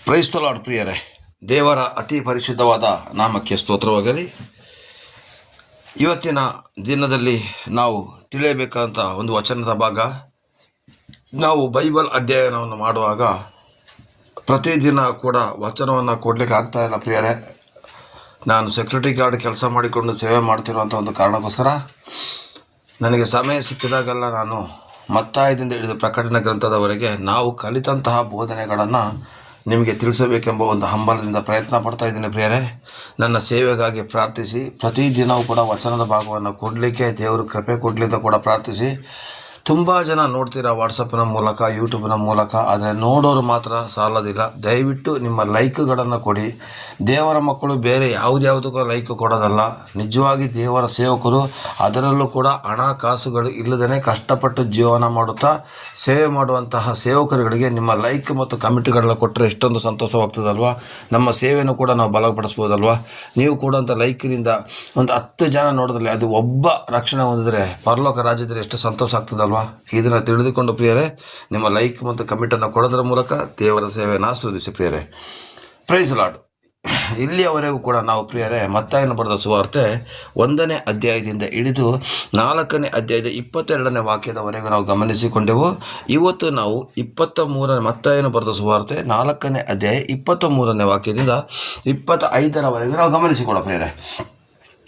Praise the lord ಪ್ರಿಯರೇ, ದೇವರ ಅತಿ ಪರಿಶುದ್ಧವಾದ ನಾಮಕ್ಕೆ ಸ್ತೋತ್ರವಾಗಲಿ. ಇವತ್ತಿನ ದಿನದಲ್ಲಿ ನಾವು ತಿಳಿಯಬೇಕಾದಂಥ ಒಂದು ವಚನದ ಭಾಗ. ನಾವು ಬೈಬಲ್ ಅಧ್ಯಯನವನ್ನು ಮಾಡುವಾಗ ಪ್ರತಿದಿನ ಕೂಡ ವಚನವನ್ನು ಕೊಡಲಿಕ್ಕೆ ಆಗ್ತಾಯಿಲ್ಲ ಪ್ರಿಯರೇ. ನಾನು ಸೆಕ್ಯೂರಿಟಿ ಗಾರ್ಡ್ ಕೆಲಸ ಮಾಡಿಕೊಂಡು ಸೇವೆ ಮಾಡ್ತಿರುವಂಥ ಒಂದು ಕಾರಣಕ್ಕೋಸ್ಕರ ನನಗೆ ಸಮಯ ಸಿಕ್ಕಿದಾಗೆಲ್ಲ ನಾನು ಮತ್ತಾಯದಿಂದ ಹಿಡಿದು ಪ್ರಕಟಣೆ ಗ್ರಂಥದವರೆಗೆ ನಾವು ಕಲಿತಂತಹ ಬೋಧನೆಗಳನ್ನು ನಿಮಗೆ ತಿಳಿಸಬೇಕೆಂಬ ಒಂದು ಹಂಬಲದಿಂದ ಪ್ರಯತ್ನ ಪಡ್ತಾ ಇದ್ದೀನಿ ಪ್ರಿಯರೇ. ನನ್ನ ಸೇವೆಗಾಗಿ ಪ್ರಾರ್ಥಿಸಿ. ಪ್ರತಿದಿನವೂ ಕೂಡ ವಚನದ ಭಾಗವನ್ನು ಕೊಡಲಿಕ್ಕೆ ದೇವರು ಕೃಪೆ ಕೊಡಲಿಂದ ಕೂಡ ಪ್ರಾರ್ಥಿಸಿ. ತುಂಬ ಜನ ನೋಡ್ತೀರಾ ವಾಟ್ಸಪ್ಪಿನ ಮೂಲಕ, ಯೂಟ್ಯೂಬಿನ ಮೂಲಕ, ಆದರೆ ನೋಡೋರು ಮಾತ್ರ ಸಾಲೋದಿಲ್ಲ. ದಯವಿಟ್ಟು ನಿಮ್ಮ ಲೈಕ್ಗಳನ್ನು ಕೊಡಿ. ದೇವರ ಮಕ್ಕಳು ಬೇರೆ ಯಾವುದ್ಯಾವುದಕ್ಕೂ ಲೈಕ್ ಕೊಡೋದಲ್ಲ. ನಿಜವಾಗಿ ದೇವರ ಸೇವಕರು, ಅದರಲ್ಲೂ ಕೂಡ ಹಣ ಕಾಸುಗಳು ಇಲ್ಲದೇ ಕಷ್ಟಪಟ್ಟು ಜೀವನ ಮಾಡುತ್ತಾ ಸೇವೆ ಮಾಡುವಂತಹ ಸೇವಕರುಗಳಿಗೆ ನಿಮ್ಮ ಲೈಕ್ ಮತ್ತು ಕಮೆಂಟ್ಗಳನ್ನ ಕೊಟ್ಟರೆ ಎಷ್ಟೊಂದು ಸಂತೋಷವಾಗ್ತದಲ್ವ. ನಮ್ಮ ಸೇವೆಯನ್ನು ಕೂಡ ನಾವು ಬಲಪಡಿಸ್ಬೋದಲ್ವ. ನೀವು ಕೊಡುವಂಥ ಲೈಕಿನಿಂದ ಒಂದು 10 ಜನ ನೋಡಿದ್ರೆ ಅದು ಒಬ್ಬ ರಕ್ಷಣೆ ಹೊಂದಿದ್ರೆ ಪರಲೋಕ ರಾಜ್ಯದಲ್ಲಿ ಎಷ್ಟು ಸಂತೋಷ ಆಗ್ತದಲ್ವ. ಇದನ್ನು ತಿಳಿದುಕೊಂಡು ಪ್ರಿಯರೇ, ನಿಮ್ಮ ಲೈಕ್ ಮತ್ತು ಕಮೆಂಟನ್ನು ಕೊಡೋದರ ಮೂಲಕ ದೇವರ ಸೇವೆಯನ್ನು ಆಸ್ವಾದಿಸಿ ಪ್ರಿಯರೇ. Praise Lord. ಇಲ್ಲಿಯವರೆಗೂ ಕೂಡ ನಾವು ಪ್ರಿಯರೇ ಮತ್ತಾಯನು ಬರೆದ ಸುವಾರ್ತೆ 1ನೇ ಅಧ್ಯಾಯದಿಂದ ಹಿಡಿದು 4ನೇ ಅಧ್ಯಾಯದ 22ನೇ ವಾಕ್ಯದವರೆಗೂ ನಾವು ಗಮನಿಸಿಕೊಂಡೆವು. ಇವತ್ತು ನಾವು 23ನೇ ಮತ್ತಾಯನು ಬರೆದ ಸುವಾರ್ತೆ 4ನೇ ಅಧ್ಯಾಯ 23ನೇ ವಾಕ್ಯದಿಂದ 25ರವರೆಗೂ ನಾವು ಗಮನಿಸಿಕೊಳ್ಳ ಪ್ರಿಯರೇ.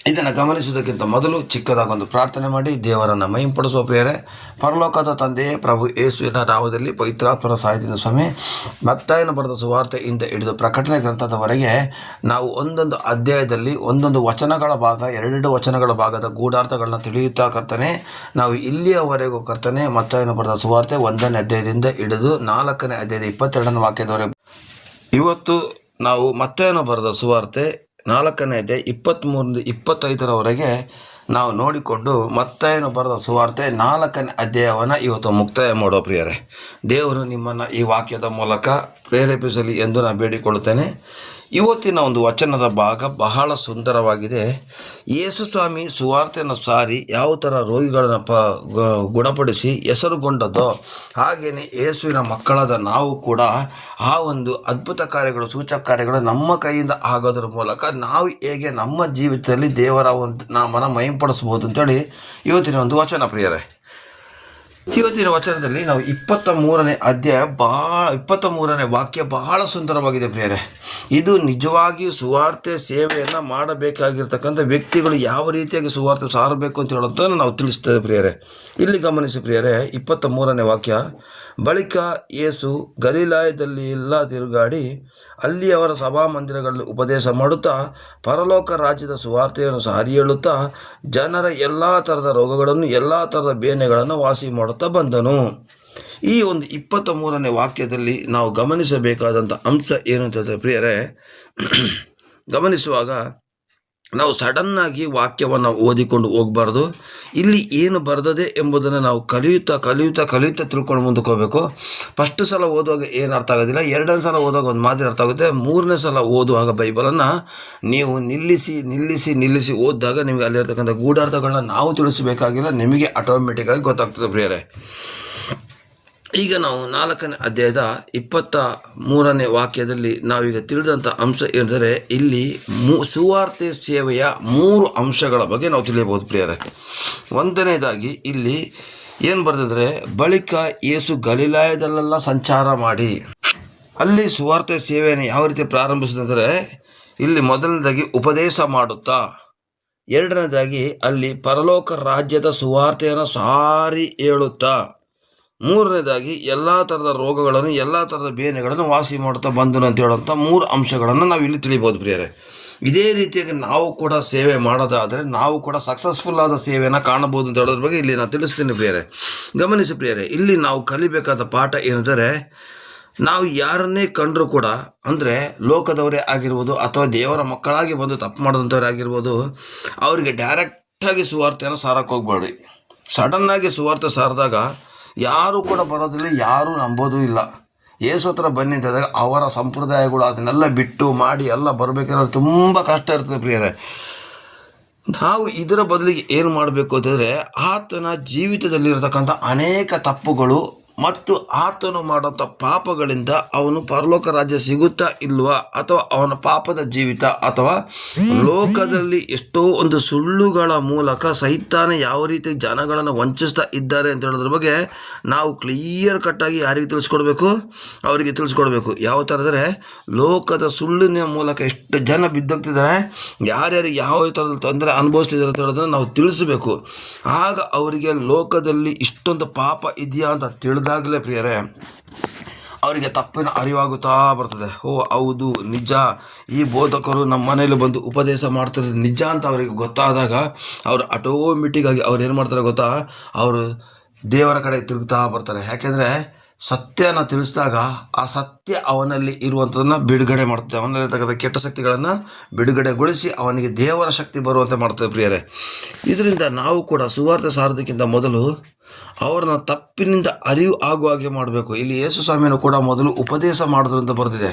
ಇದನ್ನು ಗಮನಿಸುವುದಕ್ಕಿಂತ ಮೊದಲು ಚಿಕ್ಕದಾಗಿ ಒಂದು ಪ್ರಾರ್ಥನೆ ಮಾಡಿ ದೇವರನ್ನು ಮಹಿಂಪಡಿಸುವ ಪ್ರಿಯರೇ. ಪರಲೋಕದ ತಂದೆಯೇ, ಪ್ರಭು ಯೇಸುವಿನ ನಾಮದಲ್ಲಿ ಪವಿತ್ರಾತ್ಮರ ಸಹಾಯದಿಂದ ಸ್ವಾಮಿ, ಮತ್ತಾಯನು ಬರೆದ ಸುವಾರ್ತೆಯಿಂದ ಹಿಡಿದು ಪ್ರಕಟಣೆ ಗ್ರಂಥದವರೆಗೆ ನಾವು ಒಂದೊಂದು ಅಧ್ಯಾಯದಲ್ಲಿ ಒಂದೊಂದು ವಚನಗಳ ಭಾಗ, 2 ವಚನಗಳ ಭಾಗದ ಗೂಢಾರ್ಥಗಳನ್ನ ತಿಳಿಯುತ್ತಾ ಕರ್ತನೆ, ನಾವು ಇಲ್ಲಿಯವರೆಗೂ ಕರ್ತನೆ ಮತ್ತಾಯನು ಬರೆದ ಸುವಾರ್ತೆ 1ನೇ ಅಧ್ಯಾಯದಿಂದ ಹಿಡಿದು 4ನೇ ಅಧ್ಯಾಯದ 22ನೇ ವಾಕ್ಯದವರೆಗೆ ಇವತ್ತು ನಾವು ಮತ್ತಾಯನು ಬರೆದ ಸುವಾರ್ತೆ 4ನೇ ಅಧ್ಯಾಯ 23ರಿಂದ 25ರವರೆಗೆ ನಾವು ನೋಡಿಕೊಂಡು ಮತ್ತಾಯನು ಬರೆದ ಸುವಾರ್ತೆ 4ನೇ ಅಧ್ಯಾಯವನ್ನು ಇವತ್ತು ಮುಕ್ತಾಯ ಮಾಡೋ ಪ್ರಿಯರೇ. ದೇವರು ನಿಮ್ಮನ್ನು ಈ ವಾಕ್ಯದ ಮೂಲಕ ಪ್ರೇರೇಪಿಸಲಿ ಎಂದು ನಾನು ಬೇಡಿಕೊಳ್ಳುತ್ತೇನೆ. ಇವತ್ತಿನ ಒಂದು ವಚನದ ಭಾಗ ಬಹಳ ಸುಂದರವಾಗಿದೆ. ಯೇಸು ಸ್ವಾಮಿ ಸುವಾರ್ತೆಯನ್ನು ಸಾರಿ ಯಾವ ಥರ ರೋಗಿಗಳನ್ನು ಗುಣಪಡಿಸಿ ಹೆಸರುಗೊಂಡದೋ ಹಾಗೆಯೇ ಯೇಸುವಿನ ಮಕ್ಕಳಾದ ನಾವು ಕೂಡ ಆ ಒಂದು ಅದ್ಭುತ ಕಾರ್ಯಗಳು, ಸೂಚಕ ಕಾರ್ಯಗಳು ನಮ್ಮ ಕೈಯಿಂದ ಆಗೋದ್ರ ಮೂಲಕ ನಾವು ಹೇಗೆ ನಮ್ಮ ಜೀವಿತದಲ್ಲಿ ದೇವರ ಒಂದು ನಾಮನ ಮಹಿಂಪಡಿಸ್ಬೋದು ಅಂತೇಳಿ ಇವತ್ತಿನ ಒಂದು ವಚನ ಪ್ರಿಯರೇ. ಇವತ್ತಿನ ವಚನದಲ್ಲಿ ನಾವು 23ನೇ ಅಧ್ಯಾಯ 23ನೇ ವಾಕ್ಯ ಬಹಳ ಸುಂದರವಾಗಿದೆ ಪ್ರಿಯರೇ. ಇದು ನಿಜವಾಗಿಯೂ ಸುವಾರ್ತೆ ಸೇವೆಯನ್ನು ಮಾಡಬೇಕಾಗಿರ್ತಕ್ಕಂಥ ವ್ಯಕ್ತಿಗಳು ಯಾವ ರೀತಿಯಾಗಿ ಸುವಾರ್ತೆ ಸಾರಬೇಕು ಅಂತ ಹೇಳೋದನ್ನು ನಾವು ತಿಳಿಸ್ತೇವೆ ಪ್ರಿಯರೇ. ಇಲ್ಲಿ ಗಮನಿಸಿ ಪ್ರಿಯರೇ, 23ನೇ ವಾಕ್ಯ. ಬಳಿಕ ಯೇಸು ಗಲಿಲಾಯದಲ್ಲಿ ಎಲ್ಲ ತಿರುಗಾಡಿ ಅಲ್ಲಿ ಅವರ ಸಭಾಮಂದಿರಗಳಲ್ಲಿ ಉಪದೇಶ ಮಾಡುತ್ತಾ ಪರಲೋಕ ರಾಜ್ಯದ ಸುವಾರ್ತೆಯನ್ನು ಸಾರಿ ಹೇಳುತ್ತಾ ಜನರ ಎಲ್ಲ ಥರದ ರೋಗಗಳನ್ನು, ಎಲ್ಲ ಥರದ ಬೇನೆಗಳನ್ನು ವಾಸಿ ಮಾಡುತ್ತಾ ಬಂದನು. ಈ ಒಂದು 23ನೇ ವಾಕ್ಯದಲ್ಲಿ ನಾವು ಗಮನಿಸಬೇಕಾದಂಥ ಅಂಶ ಏನು ಅಂತಂದರೆ ಪ್ರಿಯರೇ, ಗಮನಿಸುವಾಗ ನಾವು ಸಡನ್ನಾಗಿ ವಾಕ್ಯವನ್ನು ಓದಿಕೊಂಡು ಹೋಗಬಾರ್ದು. ಇಲ್ಲಿ ಏನು ಬರೆದದೆ ಎಂಬುದನ್ನು ನಾವು ಕಲಿಯುತ್ತಾ ತಿಳ್ಕೊಂಡು ಮುಂದಕ್ಕೆ ಹೋಗಬೇಕು. ಫಸ್ಟ್ ಸಲ ಓದುವಾಗ ಏನು ಅರ್ಥ ಆಗೋದಿಲ್ಲ, 2ನೇ ಸಲ ಓದುವಾಗ ಒಂದು ಮಾದರಿ ಅರ್ಥ ಆಗುತ್ತೆ. 3ನೇ ಸಲ ಓದುವಾಗ ಬೈಬಲನ್ನು ನೀವು ನಿಲ್ಲಿಸಿ ಓದಿದಾಗ ನಿಮಗೆ ಅಲ್ಲಿರ್ತಕ್ಕಂಥ ಗೂಢಾರ್ಥಗಳನ್ನ ನಾವು ತಿಳಿಸಬೇಕಾಗಿಲ್ಲ, ನಿಮಗೆ ಆಟೋಮೆಟಿಕ್ಕಾಗಿ ಗೊತ್ತಾಗ್ತದೆ ಪ್ರಿಯರೇ. ಈಗ ನಾವು 4ನೇ ಅಧ್ಯಾಯದ 23ನೇ ವಾಕ್ಯದಲ್ಲಿ ನಾವೀಗ ತಿಳಿದಂಥ ಅಂಶ ಎಂದರೆ ಇಲ್ಲಿ ಸುವಾರ್ತೆ ಸೇವೆಯ 3 ಅಂಶಗಳ ಬಗ್ಗೆ ನಾವು ತಿಳಿಯಬಹುದು ಪ್ರಿಯರೇ. 1ನೇದಾಗಿ ಇಲ್ಲಿ ಏನು ಬರೆದಂದರೆ, ಬಳಿಕ ಯೇಸು ಗಲಿಲಾಯದಲ್ಲೆಲ್ಲ ಸಂಚಾರ ಮಾಡಿ ಅಲ್ಲಿ ಸುವಾರ್ತೆ ಸೇವೆಯನ್ನು ಯಾವ ರೀತಿ ಪ್ರಾರಂಭಿಸಿದಂದರೆ, ಇಲ್ಲಿ ಮೊದಲನೇದಾಗಿ ಉಪದೇಶ ಮಾಡುತ್ತಾ, 2ನೇದಾಗಿ ಅಲ್ಲಿ ಪರಲೋಕ ರಾಜ್ಯದ ಸುವಾರ್ತೆಯನ್ನು ಸಾರಿ ಹೇಳುತ್ತಾ, 3ನೇದಾಗಿ ಎಲ್ಲ ಥರದ ರೋಗಗಳನ್ನು, ಎಲ್ಲ ಥರದ ಬೇನೆಗಳನ್ನು ವಾಸಿ ಮಾಡುತ್ತಾ ಬಂದನು ಅಂತ ಹೇಳುವಂಥ 3 ಅಂಶಗಳನ್ನು ನಾವು ಇಲ್ಲಿ ತಿಳಿಬೋದು ಪ್ರಿಯರೇ. ಇದೇ ರೀತಿಯಾಗಿ ನಾವು ಕೂಡ ಸೇವೆ ಮಾಡೋದಾದರೆ ನಾವು ಕೂಡ ಸಕ್ಸಸ್ಫುಲ್ ಆದ ಸೇವೆಯನ್ನು ಕಾಣಬಹುದು ಅಂತ ಹೇಳೋದ್ರ ಬಗ್ಗೆ ಇಲ್ಲಿ ನಾನು ತಿಳಿಸ್ತೀನಿ ಪ್ರಿಯರೇ. ಗಮನಿಸಿ ಪ್ರಿಯರೇ, ಇಲ್ಲಿ ನಾವು ಕಲಿಬೇಕಾದ ಪಾಠ ಏನೆಂದರೆ, ನಾವು ಯಾರನ್ನೇ ಕಂಡರೂ ಕೂಡ, ಅಂದರೆ ಲೋಕದವರೇ ಆಗಿರ್ಬೋದು ಅಥವಾ ದೇವರ ಮಕ್ಕಳಾಗಿ ಬಂದು ತಪ್ಪು ಮಾಡಿದಂಥವ್ರೇ ಆಗಿರ್ಬೋದು, ಅವರಿಗೆ ಡೈರೆಕ್ಟಾಗಿ ಸುವಾರ್ತೆಯನ್ನು ಸಾರಕ್ಕೆ ಹೋಗ್ಬೇಡಿ. ಸಡನ್ನಾಗಿ ಸುವಾರ್ತೆ ಸಾರಿದಾಗ ಯಾರೂ ಕೂಡ ಬರೋದಿಲ್ಲ, ಯಾರೂ ನಂಬೋದೂ ಇಲ್ಲ. ಯೇಸು ಹತ್ರ ಬನ್ನಿ ಅಂತಂದಾಗ ಅವರ ಸಂಪ್ರದಾಯಗಳು ಅದನ್ನೆಲ್ಲ ಬಿಟ್ಟು ಮಾಡಿ ಎಲ್ಲ ಬರಬೇಕಾದ್ರೆ ತುಂಬ ಕಷ್ಟ ಇರ್ತದೆ ಪ್ರಿಯರೇ. ನಾವು ಇದರ ಬದಲಿಗೆ ಏನು ಮಾಡಬೇಕು ಅಂತಂದರೆ, ಆತನ ಜೀವಿತದಲ್ಲಿರತಕ್ಕಂಥ ಅನೇಕ ತಪ್ಪುಗಳು ಮತ್ತು ಆತನು ಮಾಡುವಂಥ ಪಾಪಗಳಿಂದ ಅವನು ಪರಲೋಕ ರಾಜ್ಯ ಸಿಗುತ್ತಾ ಇಲ್ವಾ, ಅಥವಾ ಅವನ ಪಾಪದ ಜೀವಿತ, ಅಥವಾ ಲೋಕದಲ್ಲಿ ಎಷ್ಟೋ ಒಂದು ಸುಳ್ಳುಗಳ ಮೂಲಕ ಸೈತಾನ ಯಾವ ರೀತಿ ಜನಗಳನ್ನು ವಂಚಿಸ್ತಾ ಇದ್ದಾರೆ ಅಂತ ಹೇಳೋದ್ರ ಬಗ್ಗೆ ನಾವು ಕ್ಲಿಯರ್ ಕಟ್ಟಾಗಿ ಯಾರಿಗೆ ತಿಳಿಸ್ಕೊಡ್ಬೇಕು, ಅವರಿಗೆ ತಿಳಿಸ್ಕೊಡ್ಬೇಕು. ಯಾವ ಥರ ಅಂದರೆ ಲೋಕದ ಸುಳ್ಳಿನ ಮೂಲಕ ಎಷ್ಟು ಜನ ಬಿದ್ದೋಗ್ತಿದ್ದಾರೆ, ಯಾರ್ಯಾರಿಗೆ ಯಾವ ಥರದ ತೊಂದರೆ ಅನುಭವಿಸ್ತಿದ್ದಾರೆ ಅಂತ ಹೇಳೋದನ್ನು ನಾವು ತಿಳಿಸಬೇಕು. ಆಗ ಅವರಿಗೆ ಲೋಕದಲ್ಲಿ ಇಷ್ಟೊಂದು ಪಾಪ ಇದೆಯಾ ಅಂತ ತಿಳಿದಾಗಲೇ ಪ್ರಿಯರೇ ಅವರಿಗೆ ತಪ್ಪಿನ ಅರಿವಾಗುತ್ತಾ ಬರ್ತದೆ. ಹೌದು ನಿಜ, ಈ ಬೋಧಕರು ನಮ್ಮ ಮನೇಲಿ ಬಂದು ಉಪದೇಶ ಮಾಡ್ತಿರೋದು ನಿಜ ಅಂತ ಅವರಿಗೆ ಗೊತ್ತಾದಾಗ ಅವರು ಆಟೋಮೆಟಿಕ್ಕಾಗಿ ಅವ್ರು ಏನು ಮಾಡ್ತಾರೆ ಗೊತ್ತಾ, ಅವರು ದೇವರ ಕಡೆ ತಿರುಗ್ತಾ ಬರ್ತಾರೆ. ಯಾಕೆಂದರೆ ಸತ್ಯನ ತಿಳಿಸಿದಾಗ ಆ ಸತ್ಯ ಅವನಲ್ಲಿ ಇರುವಂಥದ್ದನ್ನು ಬಿಡುಗಡೆ ಮಾಡ್ತದೆ, ಅವನಲ್ಲಿರ್ತಕ್ಕಂಥ ಕೆಟ್ಟ ಶಕ್ತಿಗಳನ್ನು ಬಿಡುಗಡೆಗೊಳಿಸಿ ಅವನಿಗೆ ದೇವರ ಶಕ್ತಿ ಬರುವಂತೆ ಮಾಡ್ತದೆ ಪ್ರಿಯರೇ. ಇದರಿಂದ ನಾವು ಕೂಡ ಸುವಾರ್ತೆ ಸಾರೋದಕ್ಕಿಂತ ಮೊದಲು ಅವರನ್ನ ತಪ್ಪಿನಿಂದ ಅರಿವು ಆಗುವ ಹಾಗೆ ಮಾಡಬೇಕು. ಇಲ್ಲಿ ಯೇಸು ಸ್ವಾಮಿಯನ್ನು ಕೂಡ ಮೊದಲು ಉಪದೇಶ ಮಾಡಿದ್ರು ಅಂತ ಬರೆದಿದೆ.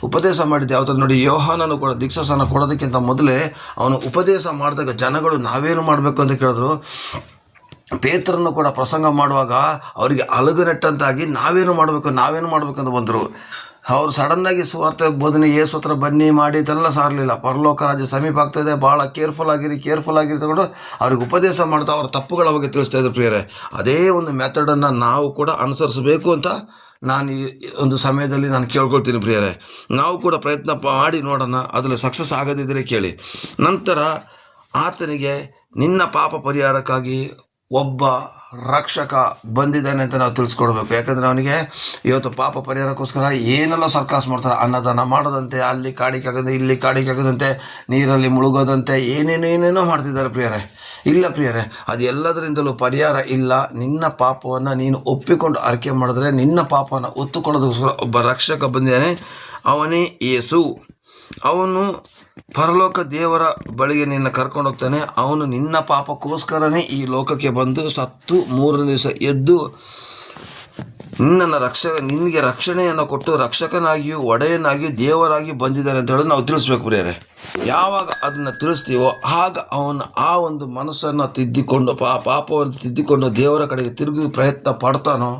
ಉಪದೇಶ ಮಾಡಿದ್ದು ಯಾವ ಥರ ನೋಡಿ, ಯೋಹಾನನು ಕೂಡ ದೀಕ್ಷಾಸ್ನಾನ ಕೊಡೋದಕ್ಕಿಂತ ಮೊದಲೇ ಅವನು ಉಪದೇಶ ಮಾಡಿದಾಗ ಜನಗಳು ನಾವೇನು ಮಾಡಬೇಕು ಅಂತ ಕೇಳಿದ್ರು. ಪೇತ್ರನ್ನು ಕೂಡ ಪ್ರಸಂಗ ಮಾಡುವಾಗ ಅವರಿಗೆ ಅಲಗುನೆಟ್ಟಂತಾಗಿ ನಾವೇನು ಮಾಡಬೇಕು ಅಂತ ಬಂದರು. ಅವರು ಸಡನ್ನಾಗಿ ಸುವಾರ್ತೆ ಬೋಧನೆ ಯೇಸು ಹತ್ರ ಬನ್ನಿ ಮಾಡಿ ಇದೆಲ್ಲ ಸಾರಲಿಲ್ಲ. ಪರಲೋಕ ರಾಜ್ಯ ಸಮೀಪ ಆಗ್ತಾಯಿದೆ, ಭಾಳ ಕೇರ್ಫುಲ್ ಆಗಿರಿ ತಗೊಂಡು ಅವ್ರಿಗೆ ಉಪದೇಶ ಮಾಡ್ತಾ ಅವ್ರ ತಪ್ಪುಗಳ ಬಗ್ಗೆ ತಿಳಿಸ್ತಾ ಇದ್ರು ಪ್ರಿಯರೇ. ಅದೇ ಒಂದು ಮೆಥಡನ್ನು ನಾವು ಕೂಡ ಅನುಸರಿಸಬೇಕು ಅಂತ ನಾನು ಈ ಒಂದು ಸಮಯದಲ್ಲಿ ನಾನು ಕೇಳ್ಕೊಳ್ತೀನಿ ಪ್ರಿಯರೇ. ನಾವು ಕೂಡ ಪ್ರಯತ್ನ ಮಾಡಿ ನೋಡೋಣ, ಅದರಲ್ಲಿ ಸಕ್ಸಸ್ ಆಗದಿದ್ದರೆ ಕೇಳಿ. ನಂತರ ಆತನಿಗೆ ನಿನ್ನ ಪಾಪ ಪರಿಹಾರಕ್ಕಾಗಿ ಒಬ್ಬ ರಕ್ಷಕ ಬಂದಿದ್ದಾನೆ ಅಂತ ನಾವು ತಿಳಿಸ್ಕೊಡ್ಬೇಕು. ಯಾಕಂದರೆ ಅವನಿಗೆ ಇವತ್ತು ಪಾಪ ಪರಿಹಾರಕ್ಕೋಸ್ಕರ ಏನೆಲ್ಲ ಸರ್ಕಾಸ ಮಾಡ್ತಾರೆ, ಅನ್ನದಾನ ಮಾಡೋದಂತೆ, ಅಲ್ಲಿ ಕಾಣಿಕೆ ಆಗದಂತೆ, ಇಲ್ಲಿ ಕಾಣಿಕೆ ಆಗದಂತೆ, ನೀರಲ್ಲಿ ಮುಳುಗೋದಂತೆ, ಏನೇನೇನೇನೋ ಮಾಡ್ತಿದ್ದಾರೆ ಪ್ರಿಯರೇ. ಇಲ್ಲ ಪ್ರಿಯರೇ, ಅದು ಎಲ್ಲದರಿಂದಲೂ ಪರಿಹಾರ ಇಲ್ಲ. ನಿನ್ನ ಪಾಪವನ್ನು ನೀನು ಒಪ್ಪಿಕೊಂಡು ಅರಿಕೆ ಮಾಡಿದ್ರೆ ನಿನ್ನ ಪಾಪವನ್ನು ಒತ್ತುಕೊಳ್ಳೋದಕ್ಕೋಸ್ಕರ ಒಬ್ಬ ರಕ್ಷಕ ಬಂದಿದ್ದಾನೆ, ಅವನೇ ಯೇಸು. ಅವನು ಪರಲೋಕ ದೇವರ ಬಳಿಗೆ ನಿನ್ನ ಕರ್ಕೊಂಡು ಹೋಗ್ತಾನೆ. ಅವನು ನಿನ್ನ ಪಾಪಕ್ಕೋಸ್ಕರನೇ ಈ ಲೋಕಕ್ಕೆ ಬಂದು ಸತ್ತು 3ನೇ ದಿವಸ ಎದ್ದು ನಿನಗೆ ರಕ್ಷಣೆಯನ್ನು ಕೊಟ್ಟು ರಕ್ಷಕನಾಗಿಯೂ ಒಡೆಯನಾಗಿಯೂ ದೇವರಾಗಿ ಬಂದಿದ್ದಾರೆ ಅಂತ ಹೇಳೋದು ನಾವು ತಿಳಿಸ್ಬೇಕು ಪ್ರಿಯರೇ. ಯಾವಾಗ ಅದನ್ನು ತಿಳಿಸ್ತೀವೋ ಆಗ ಅವನು ಆ ಒಂದು ಮನಸ್ಸನ್ನು ತಿದ್ದಿಕೊಂಡು ಪಾಪವನ್ನು ತಿದ್ದಿಕೊಂಡು ದೇವರ ಕಡೆಗೆ ತಿರುಗಿ ಪ್ರಯತ್ನ ಪಡ್ತಾನೋ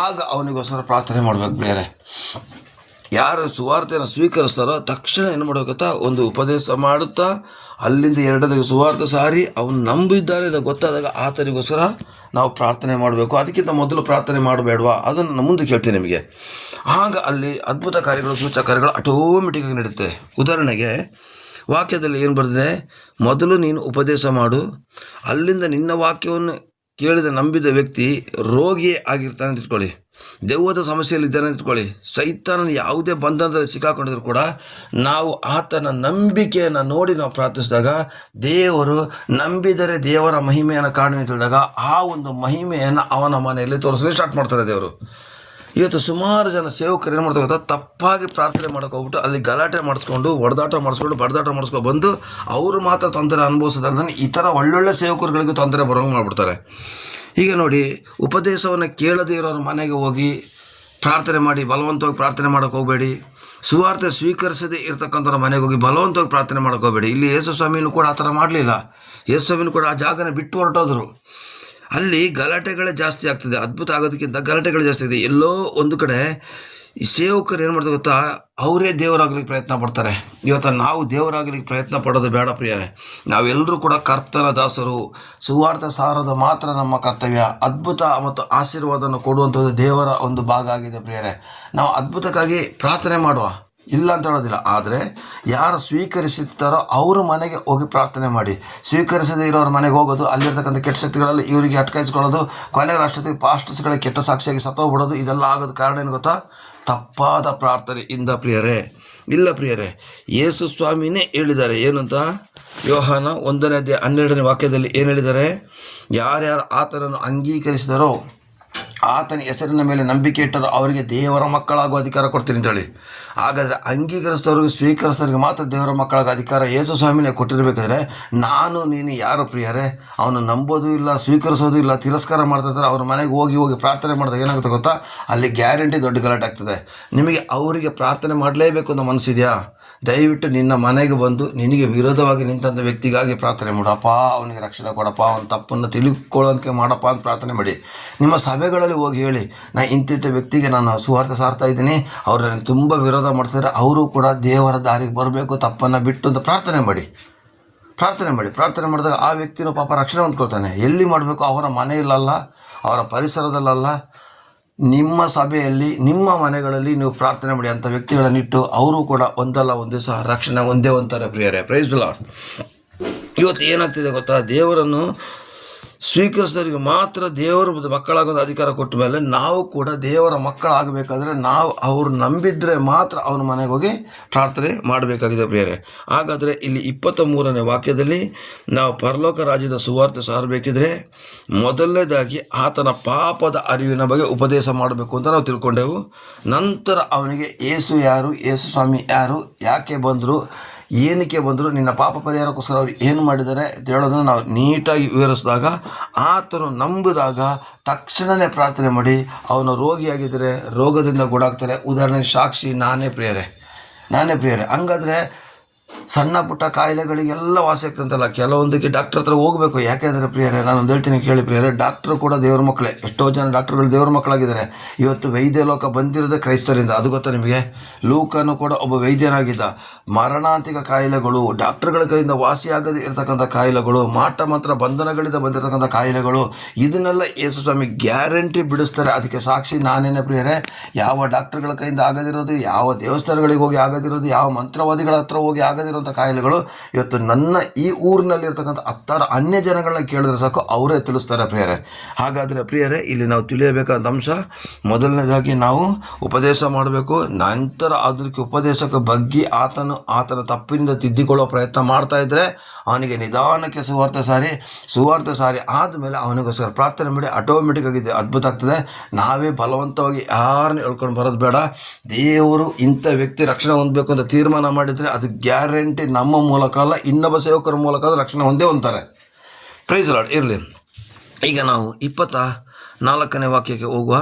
ಆಗ ಅವನಿಗೋಸ್ಕರ ಪ್ರಾರ್ಥನೆ ಮಾಡಬೇಕು ಪ್ರಿಯರೇ. ಯಾರು ಸುವಾರ್ತೆಯನ್ನು ಸ್ವೀಕರಿಸ್ತಾರೋ ತಕ್ಷಣ ಏನು ಮಾಡಬೇಕಂತ ಒಂದು ಉಪದೇಶ ಮಾಡುತ್ತಾ ಅಲ್ಲಿಂದ 2ನೇ ಸುವಾರ್ತೆ ಸಾರಿ ಅವನು ನಂಬಿದ್ದಾನೆ ಅಂತ ಗೊತ್ತಾದಾಗ ಆತನಿಗೋಸ್ಕರ ನಾವು ಪ್ರಾರ್ಥನೆ ಮಾಡಬೇಕು. ಅದಕ್ಕಿಂತ ಮೊದಲು ಪ್ರಾರ್ಥನೆ ಮಾಡಬೇಡವಾ, ಅದನ್ನು ಮುಂದೆ ಕೇಳ್ತೀನಿ ನಿಮಗೆ. ಆಗ ಅಲ್ಲಿ ಅದ್ಭುತ ಕಾರ್ಯಗಳು, ಸೂಚಕ ಕಾರ್ಯಗಳು ಆಟೋಮೆಟಿಕ್ಕಾಗಿ ನಡೆಯುತ್ತೆ. ಉದಾಹರಣೆಗೆ ವಾಕ್ಯದಲ್ಲಿ ಏನು ಬರೆದಿದೆ, ಮೊದಲು ನೀನು ಉಪದೇಶ ಮಾಡು, ಅಲ್ಲಿಂದ ನಿನ್ನ ವಾಕ್ಯವನ್ನು ಕೇಳಿದ ನಂಬಿದ ವ್ಯಕ್ತಿ ರೋಗಿಯೇ ಆಗಿರ್ತಾನೆ ಅಂತ ಇಟ್ಕೊಳ್ಳಿ, ದೆವ್ವದ ಸಮಸ್ಯೆಯಲ್ಲಿದ್ದಾನೆ ಅಂತ ಇಟ್ಕೊಳ್ಳಿ, ಸೈತಾನನ ಯಾವುದೇ ಬಂಧನದಲ್ಲಿ ಸಿಕ್ಕಾಕೊಂಡಿದ್ರು ಕೂಡ ನಾವು ಆತನ ನಂಬಿಕೆಯನ್ನು ನೋಡಿ ನಾವು ಪ್ರಾರ್ಥಿಸಿದಾಗ ದೇವರು ನಂಬಿದರೆ ದೇವರ ಮಹಿಮೆಯನ್ನು ಕಾಣುವ ಅಂತ ಹೇಳಿದಾಗ ಆ ಒಂದು ಮಹಿಮೆಯನ್ನು ಅವನ ಮನೆಯಲ್ಲಿ ತೋರಿಸಲು ಸ್ಟಾರ್ಟ್ ಮಾಡ್ತಾರೆ ದೇವರು. ಇವತ್ತು ಸುಮಾರು ಜನ ಸೇವಕರು ಏನು ಮಾಡ್ತಾರೆ ಗೊತ್ತಾ, ತಪ್ಪಾಗಿ ಪ್ರಾರ್ಥನೆ ಮಾಡೋಕೆ ಹೋಗ್ಬಿಟ್ಟು ಅಲ್ಲಿ ಗಲಾಟೆ ಮಾಡಿಸ್ಕೊಂಡು ಬಡದಾಟ ಮಾಡಿಸ್ಕೊಂಡು ಬಂದು ಅವರು ಮಾತ್ರ ತೊಂದರೆ ಅನುಭವಿಸೋದಲ್ಲದೆ ಈ ಥರ ಒಳ್ಳೊಳ್ಳೆ ಸೇವಕರುಗಳಿಗೂ ತೊಂದರೆ ಬರೋಂಗೆ ಮಾಡಿಬಿಡ್ತಾರೆ. ಈಗ ನೋಡಿ, ಉಪದೇಶವನ್ನು ಕೇಳದೇ ಇರೋರ ಮನೆಗೆ ಹೋಗಿ ಪ್ರಾರ್ಥನೆ ಮಾಡಿ ಬಲವಂತವಾಗಿ ಪ್ರಾರ್ಥನೆ ಮಾಡೋಕ್ಕೆ ಹೋಗಬೇಡಿ. ಸುವಾರ್ತೆ ಸ್ವೀಕರಿಸದೇ ಇರ್ತಕ್ಕಂಥವ್ರ ಮನೆಗೆ ಹೋಗಿ ಬಲವಂತವಾಗಿ ಪ್ರಾರ್ಥನೆ ಮಾಡೋಕ್ಕೆ ಹೋಗಬೇಡಿ. ಇಲ್ಲಿ ಯೇಸು ಸ್ವಾಮಿನೂ ಕೂಡ ಆ ಥರ ಮಾಡಲಿಲ್ಲ. ಯೇಸು ಸ್ವಾಮಿನೂ ಕೂಡ ಆ ಜಾಗನ ಬಿಟ್ಟು ಹೊರಟೋದ್ರು. ಅಲ್ಲಿ ಗಲಾಟೆಗಳೇ ಜಾಸ್ತಿ ಆಗ್ತದೆ, ಅದ್ಭುತ ಆಗೋದಕ್ಕಿಂತ ಗಲಾಟೆಗಳು ಜಾಸ್ತಿ ಇದೆ. ಎಲ್ಲೋ ಒಂದು ಕಡೆ ಈ ಸೇವಕರು ಏನು ಮಾಡ್ತಾರೆ ಗೊತ್ತಾ, ಅವರೇ ದೇವರಾಗ್ಲಿಕ್ಕೆ ಪ್ರಯತ್ನ ಪಡ್ತಾರೆ. ಇವತ್ತು ನಾವು ದೇವರಾಗ್ಲಿಕ್ಕೆ ಪ್ರಯತ್ನ ಪಡೋದು ಬೇಡ ಪ್ರಿಯರೇ. ನಾವೆಲ್ಲರೂ ಕೂಡ ಕರ್ತನ ದಾಸರು. ಸುವಾರ್ತೆ ಸಾರೋದು ಮಾತ್ರ ನಮ್ಮ ಕರ್ತವ್ಯ. ಅದ್ಭುತ ಮತ್ತು ಆಶೀರ್ವಾದವನ್ನು ಕೊಡುವಂಥದ್ದು ದೇವರ ಒಂದು ಭಾಗ ಆಗಿದೆ ಪ್ರಿಯರೇ. ನಾವು ಅದ್ಭುತಕ್ಕಾಗಿ ಪ್ರಾರ್ಥನೆ ಮಾಡುವ, ಇಲ್ಲ ಅಂತ ಹೇಳೋದಿಲ್ಲ. ಆದರೆ ಯಾರು ಸ್ವೀಕರಿಸುತ್ತಾರೋ ಅವ್ರ ಮನೆಗೆ ಹೋಗಿ ಪ್ರಾರ್ಥನೆ ಮಾಡಿ. ಸ್ವೀಕರಿಸದೇ ಇರೋರ ಮನೆಗೆ ಹೋಗೋದು, ಅಲ್ಲಿರ್ತಕ್ಕಂಥ ಕೆಟ್ಟ ಶಕ್ತಿಗಳಲ್ಲಿ ಇವರಿಗೆ ಅಟ್ಕಾಯಿಸ್ಕೊಳ್ಳೋದು, ಕೊನೆಗೆ ಅಷ್ಟೊತ್ತಿಗೆ ಪಾಸ್ಟರ್ಸ್ಗಳಿಗೆ ಕೆಟ್ಟ ಸಾಕ್ಷಿಯಾಗಿ ಸತ್ತೋಗ್ಬಿಡೋದು, ಇದೆಲ್ಲ ಆಗೋದು ಕಾರಣ ಏನು ಗೊತ್ತಾ, ತಪ್ಪಾದ ಪ್ರಾರ್ಥನೆಯಿಂದ ಪ್ರಿಯರೇ. ಇಲ್ಲ ಪ್ರಿಯರೇ, ಯೇಸು ಸ್ವಾಮಿನೇ ಹೇಳಿದ್ದಾರೆ ಏನಂತ, ಯೋಹಾನ 1:12 ವಾಕ್ಯದಲ್ಲಿ ಏನು ಹೇಳಿದ್ದಾರೆ, ಯಾರ್ಯಾರು ಆತನನ್ನು ಅಂಗೀಕರಿಸಿದರೋ, ಆತನ ಹೆಸರಿನ ಮೇಲೆ ನಂಬಿಕೆ ಇಟ್ಟರೋ ಅವರಿಗೆ ದೇವರ ಮಕ್ಕಳಾಗುವ ಅಧಿಕಾರ ಕೊಡ್ತೀನಿ ಅಂತೇಳಿ. ಹಾಗಾದರೆ ಅಂಗೀಕರಿಸಿದವ್ರಿಗೆ ಸ್ವೀಕರಿಸಿದವ್ರಿಗೆ ಮಾತ್ರ ದೇವರ ಮಕ್ಕಳಾಗೋ ಅಧಿಕಾರ ಯೇಸು ಸ್ವಾಮಿನೇ ಕೊಟ್ಟಿರಬೇಕಾದ್ರೆ ನಾನು ನೀನು ಯಾರು ಪ್ರಿಯರೇ? ಅವನು ನಂಬೋದು ಇಲ್ಲ, ಸ್ವೀಕರಿಸೋದು ಇಲ್ಲ, ತಿರಸ್ಕಾರ ಮಾಡ್ತಿರ್ತಾರೆ. ಅವ್ರ ಮನೆಗೆ ಹೋಗಿ ಪ್ರಾರ್ಥನೆ ಮಾಡಿದಾಗ ಏನಾಗುತ್ತೆ ಗೊತ್ತಾ, ಅಲ್ಲಿ ಗ್ಯಾರಂಟಿ ದೊಡ್ಡ ಗಲಾಟೆ ಆಗ್ತದೆ. ನಿಮಗೆ ಅವರಿಗೆ ಪ್ರಾರ್ಥನೆ ಮಾಡಲೇಬೇಕು ಅನ್ನೋ ಮನಸ್ಸಿದೆಯಾ? ದಯವಿಟ್ಟು ನಿನ್ನ ಮನೆಗೆ ಬಂದು ನಿನಗೆ ವಿರೋಧವಾಗಿ ನಿಂತಂಥ ವ್ಯಕ್ತಿಗಾಗಿ ಪ್ರಾರ್ಥನೆ ಮಾಡು. ಅಪ್ಪ ಅವನಿಗೆ ರಕ್ಷಣೆ ಕೊಡಪ್ಪ, ಅವನ ತಪ್ಪನ್ನು ತಿಳ್ಕೊಳ್ಳೋದಕ್ಕೆ ಮಾಡಪ್ಪ ಅಂತ ಪ್ರಾರ್ಥನೆ ಮಾಡಿ. ನಿಮ್ಮ ಸಭೆಗಳಲ್ಲಿ ಹೋಗಿ ಹೇಳಿ, ನಾನು ಇಂತಿಂಥ ವ್ಯಕ್ತಿಗೆ ನಾನು ಸುವಾರ್ತೆ ಸಾರ್ತಾ ಇದ್ದೀನಿ, ಅವ್ರು ನನಗೆ ತುಂಬ ವಿರೋಧ ಮಾಡ್ತಿದ್ದಾರೆ, ಅವರು ಕೂಡ ದೇವರ ದಾರಿಗೆ ಬರಬೇಕು, ತಪ್ಪನ್ನು ಬಿಟ್ಟು ಅಂತ ಪ್ರಾರ್ಥನೆ ಮಾಡಿ. ಪ್ರಾರ್ಥನೆ ಮಾಡಿದಾಗ ಆ ವ್ಯಕ್ತಿನೂ ಪಾಪ ರಕ್ಷಣೆ ಹೊಂದ್ಕೊಳ್ತಾನೆ. ಎಲ್ಲಿ ಮಾಡಬೇಕು? ಅವರ ಮನೆಯಲ್ಲ, ಅವರ ಪರಿಸರದಲ್ಲ, ನಿಮ್ಮ ಸಭೆಯಲ್ಲಿ, ನಿಮ್ಮ ಮನೆಗಳಲ್ಲಿ ನೀವು ಪ್ರಾರ್ಥನೆ ಮಾಡಿ. ಅಂಥ ವ್ಯಕ್ತಿಗಳನ್ನಿಟ್ಟು ಅವರು ಕೂಡ ಒಂದಲ್ಲ ಒಂದು ದಿವಸ ರಕ್ಷಣೆ ಒಂದೇ ಹೊಂತಾರೆ ಪ್ರಿಯರೇ. Praise Lord. ಇವತ್ತು ಏನಾಗ್ತಿದೆ ಗೊತ್ತಾ? ದೇವರನ್ನು ಸ್ವೀಕರಿಸಿದವರಿಗೆ ಮಾತ್ರ ದೇವರ ಮಕ್ಕಳಾಗೋದು ಅಧಿಕಾರ ಕೊಟ್ಟ ಮೇಲೆ ನಾವು ಕೂಡ ದೇವರ ಮಕ್ಕಳಾಗಬೇಕಾದ್ರೆ ನಾವು ಅವ್ರು ನಂಬಿದ್ರೆ ಮಾತ್ರ ಅವನ ಮನೆಗೆ ಹೋಗಿ ಪ್ರಾರ್ಥನೆ ಮಾಡಬೇಕಾಗಿದೆ ಪ್ರಿಯರೇ. ಹಾಗಾದರೆ ಇಲ್ಲಿ 23ನೇ ವಾಕ್ಯದಲ್ಲಿ ನಾವು ಪರಲೋಕ ರಾಜ್ಯದ ಸುವಾರ್ತೆ ಸಾರಬೇಕಿದ್ರೆ ಮೊದಲನೇದಾಗಿ ಆತನ ಪಾಪದ ಅರಿವಿನ ಬಗ್ಗೆ ಉಪದೇಶ ಮಾಡಬೇಕು ಅಂತ ನಾವು ತಿಳ್ಕೊಂಡೆವು. ನಂತರ ಅವನಿಗೆ ಯೇಸು ಯಾರು, ಯೇಸು ಸ್ವಾಮಿ ಯಾರು, ಯಾಕೆ ಬಂದರು, ಏನಕ್ಕೆ ಬಂದರು, ನಿನ್ನ ಪಾಪ ಪರಿಹಾರಕ್ಕೋಸ್ಕರ ಅವ್ರು ಏನು ಮಾಡಿದ್ದಾರೆ ಅಂತ ಹೇಳೋದನ್ನು ನಾವು ನೀಟಾಗಿ ವಿವರಿಸಿದಾಗ, ಆತನು ನಂಬಿದಾಗ ತಕ್ಷಣವೇ ಪ್ರಾರ್ಥನೆ ಮಾಡಿ ಅವನು ರೋಗಿಯಾಗಿದ್ದರೆ ರೋಗದಿಂದ ಗುಣಾಗ್ತಾರೆ. ಉದಾಹರಣೆಗೆ ಸಾಕ್ಷಿ ನಾನೇ ಪ್ರಿಯರೇ. ಹಂಗಾದರೆ ಸಣ್ಣ ಪುಟ್ಟ ಕಾಯಿಲೆಗಳಿಗೆಲ್ಲ ವಾಸಿ ಆಗ್ತಂತಲ್ಲ, ಕೆಲವೊಂದಕ್ಕೆ ಡಾಕ್ಟ್ರ್ ಹತ್ರ ಹೋಗಬೇಕು. ಯಾಕೆಂದರೆ ಪ್ರಿಯರೇ, ನಾನೊಂದು ಹೇಳ್ತೀನಿ ಕೇಳಿ ಪ್ರಿಯರೇ, ಡಾಕ್ಟ್ರು ಕೂಡ ದೇವ್ರ ಮಕ್ಕಳೇ. ಎಷ್ಟೋ ಜನ ಡಾಕ್ಟ್ರುಗಳು ದೇವ್ರ ಮಕ್ಕಳಾಗಿದ್ದಾರೆ. ಇವತ್ತು ವೈದ್ಯ ಲೋಕ ಬಂದಿರೋದೇ ಕ್ರೈಸ್ತರಿಂದ, ಅದು ಗೊತ್ತಾ ನಿಮಗೆ? ಲೂಕನು ಕೂಡ ಒಬ್ಬ ವೈದ್ಯನಾಗಿದ್ದ. ಮರಣಾಂತಿಕ ಕಾಯಿಲೆಗಳು, ಡಾಕ್ಟ್ರುಗಳ ಕೈಯಿಂದ ವಾಸಿಯಾಗದೇ ಇರತಕ್ಕಂಥ ಕಾಯಿಲೆಗಳು, ಮಾಟ ಮಂತ್ರ ಬಂಧನಗಳಿಂದ ಬಂದಿರತಕ್ಕಂಥ ಕಾಯಿಲೆಗಳು, ಇದನ್ನೆಲ್ಲ ಯೇಸು ಸ್ವಾಮಿ ಗ್ಯಾರಂಟಿ ಬಿಡಿಸ್ತಾರೆ. ಅದಕ್ಕೆ ಸಾಕ್ಷಿ ನಾನೇನೇ ಪ್ರಿಯರೇ. ಯಾವ ಡಾಕ್ಟ್ರುಗಳ ಕೈಯಿಂದ ಆಗದಿರೋದು, ಯಾವ ದೇವಸ್ಥಾನಗಳಿಗೆ ಹೋಗಿ ಆಗದಿರೋದು, ಯಾವ ಮಂತ್ರವಾದಿಗಳ ಹತ್ರ ಹೋಗಿ ಆಗದಿರುವಂಥ ಕಾಯಿಲೆಗಳು ಇವತ್ತು ನನ್ನ ಈ ಊರಿನಲ್ಲಿರ್ತಕ್ಕಂಥ 10 ಅನ್ಯ ಜನಗಳನ್ನ ಕೇಳಿದ್ರೆ ಸಾಕು, ಅವರೇ ತಿಳಿಸ್ತಾರೆ ಪ್ರಿಯರೇ. ಹಾಗಾದರೆ ಪ್ರಿಯರೇ, ಇಲ್ಲಿ ನಾವು ತಿಳಿಯಬೇಕಾದ ಅಂಶ, ಮೊದಲನೇದಾಗಿ ನಾವು ಉಪದೇಶ ಮಾಡಬೇಕು. ನಂತರ ಅದಕ್ಕೆ ಉಪದೇಶಕ್ಕೆ ಬಗ್ಗೆ ಆತನ ತಪ್ಪಿನಿಂದ ತಿದ್ದಿಕೊಳ್ಳೋ ಪ್ರಯತ್ನ ಮಾಡ್ತಾ ಇದ್ದರೆ ಅವನಿಗೆ ನಿಧಾನಕ್ಕೆ ಸುವಾರ್ತೆ ಸಾರಿ ಆದಮೇಲೆ ಅವನಿಗೋಸ್ಕರ ಪ್ರಾರ್ಥನೆ ಮಾಡಿ ಆಟೋಮೆಟಿಕ್ ಆಗಿದೆ ಅದ್ಭುತ ಆಗ್ತದೆ. ನಾವೇ ಬಲವಂತವಾಗಿ ಯಾರನ್ನ ಹೇಳ್ಕೊಂಡು ಬರೋದು ಬೇಡ. ದೇವರು ಇಂಥ ವ್ಯಕ್ತಿ ರಕ್ಷಣೆ ಹೊಂದಬೇಕು ಅಂತ ತೀರ್ಮಾನ ಮಾಡಿದರೆ ಅದು ಗ್ಯಾರಂಟಿ ನಮ್ಮ ಮೂಲಕ ಅಲ್ಲ, ಇನ್ನೊಬ್ಬ ಸೇವಕರ ಮೂಲಕ ರಕ್ಷಣೆ ಹೊಂದೇ ಹೊಂತಾರೆ. Price lord. ಇರಲಿ, ಈಗ ನಾವು 24ನೇ ವಾಕ್ಯಕ್ಕೆ ಹೋಗುವ.